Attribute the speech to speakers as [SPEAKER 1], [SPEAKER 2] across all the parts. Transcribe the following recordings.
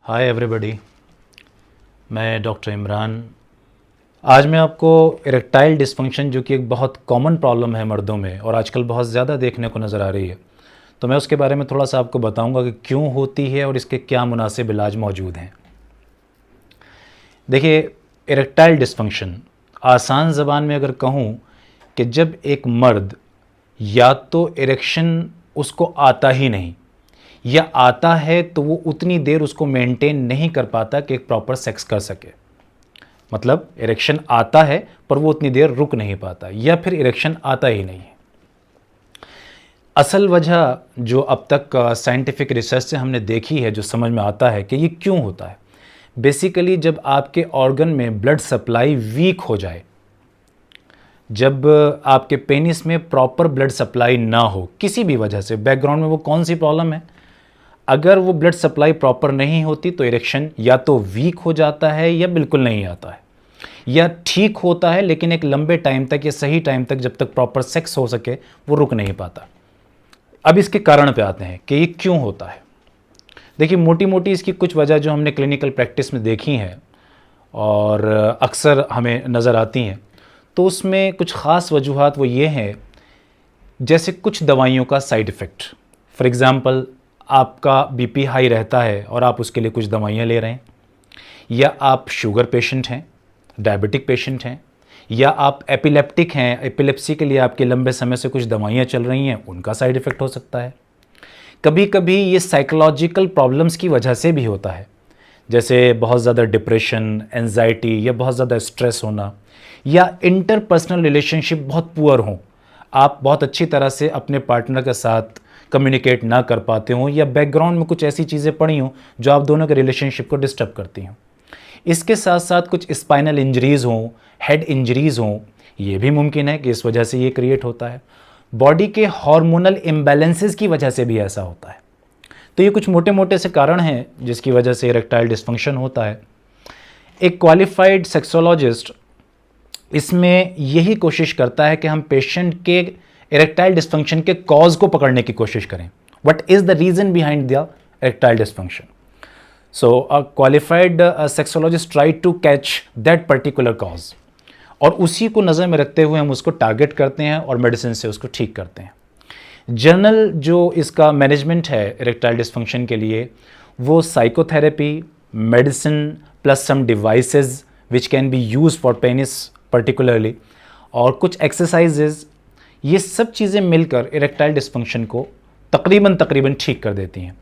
[SPEAKER 1] Hi everybody, मैं doctor Imran. आज मैं आपको इरेक्टाइल डिस्फंक्शन जो कि एक बहुत कॉमन प्रॉब्लम है मर्दों में और आजकल बहुत ज़्यादा देखने को नज़र आ रही है, तो मैं उसके बारे में थोड़ा सा आपको बताऊंगा कि क्यों होती है और इसके क्या मुनासिब इलाज मौजूद हैं। देखिए, इरेक्टाइल डिस्फंक्शन आसान ज़बान में अगर कहूँ कि जब एक मर्द या तो इरेक्शन उसको आता ही नहीं या आता है तो वो उतनी देर उसको मेंटेन नहीं कर पाता कि एक प्रॉपर सेक्स कर सके। मतलब इरेक्शन आता है पर वो उतनी देर रुक नहीं पाता या फिर इरेक्शन आता ही नहीं है। असल वजह जो अब तक साइंटिफिक रिसर्च से हमने देखी है, जो समझ में आता है कि ये क्यों होता है। बेसिकली जब आपके ऑर्गन में ब्लड सप्लाई वीक हो जाए, जब आपके पेनिस में प्रॉपर ब्लड सप्लाई ना हो किसी भी वजह से, बैकग्राउंड में वो कौन सी प्रॉब्लम है, अगर वो ब्लड सप्लाई प्रॉपर नहीं होती तो इरेक्शन या तो वीक हो जाता है या बिल्कुल नहीं आता है, या ठीक होता है लेकिन एक लंबे टाइम तक या सही टाइम तक जब तक प्रॉपर सेक्स हो सके वो रुक नहीं पाता। अब इसके कारण पे आते हैं कि ये क्यों होता है। देखिए, मोटी मोटी इसकी कुछ वजह जो हमने क्लिनिकल प्रैक्टिस में देखी हैं और अक्सर हमें नज़र आती हैं, तो उसमें कुछ ख़ास वजूहात वो ये हैं, जैसे कुछ दवाइयों का साइड इफ़ेक्ट। फॉर एग्ज़ाम्पल, आपका बीपी हाई रहता है और आप उसके लिए कुछ दवाइयाँ ले रहे हैं, या आप शुगर पेशेंट हैं, डायबिटिक पेशेंट हैं, या आप एपिलेप्टिक हैं, एपिलेप्सी के लिए आपके लंबे समय से कुछ दवाइयाँ चल रही हैं, उनका साइड इफ़ेक्ट हो सकता है। कभी कभी ये साइकोलॉजिकल प्रॉब्लम्स की वजह से भी होता है, जैसे बहुत ज़्यादा डिप्रेशन, एंजाइटी या बहुत ज़्यादा स्ट्रेस होना, या इंटरपर्सनल रिलेशनशिप बहुत पुअर हों, आप बहुत अच्छी तरह से अपने पार्टनर के साथ कम्युनिकेट ना कर पाते हों, या बैकग्राउंड में कुछ ऐसी चीज़ें पड़ी हों जो आप दोनों के रिलेशनशिप को डिस्टर्ब करती हों। इसके साथ साथ कुछ स्पाइनल इंजरीज़ हों, हेड इंजरीज़ हों, ये भी मुमकिन है कि इस वजह से ये क्रिएट होता है। बॉडी के हार्मोनल इम्बैलेंसेस की वजह से भी ऐसा होता है। तो ये कुछ मोटे मोटे से कारण हैं जिसकी वजह से इरेक्टाइल डिस्फंक्शन होता है। एक क्वालिफाइड सेक्सोलॉजिस्ट इसमें यही कोशिश करता है कि हम पेशेंट के इरेक्टाइल डिस्फंक्शन के कॉज को पकड़ने की कोशिश करें। What is the reason behind the erectile dysfunction? So a qualified sexologist try to catch that particular cause, और उसी को नज़र में रखते हुए हम उसको टारगेट करते हैं और मेडिसिन से उसको ठीक करते हैं। जनरल जो इसका मैनेजमेंट है इरेक्टाइल डिस्फंक्शन के लिए, वो psychotherapy, medicine plus some devices which can be use for penis particularly, और कुछ एक्सरसाइजेज, ये सब चीज़ें मिलकर इरेक्टाइल डिस्फंक्शन को तकरीबन ठीक कर देती हैं।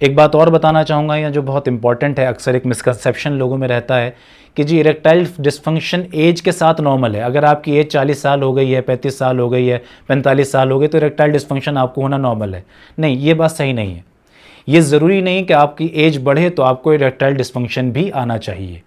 [SPEAKER 1] एक बात और बताना चाहूँगा यहाँ जो बहुत इंपॉर्टेंट है, अक्सर एक मिसकंसेप्शन लोगों में रहता है कि जी इरेक्टाइल डिस्फंक्शन एज के साथ नॉर्मल है। अगर आपकी एज 40 साल हो गई है, 35 साल हो गई है, 45 साल हो गए तो इरेक्टाइल डिस्फंक्शन आपको होना नॉर्मल है। नहीं, ये बात सही नहीं है। ये ज़रूरी नहीं कि आपकी एज बढ़े तो आपको इरेक्टाइल डिस्फंक्शन भी आना चाहिए।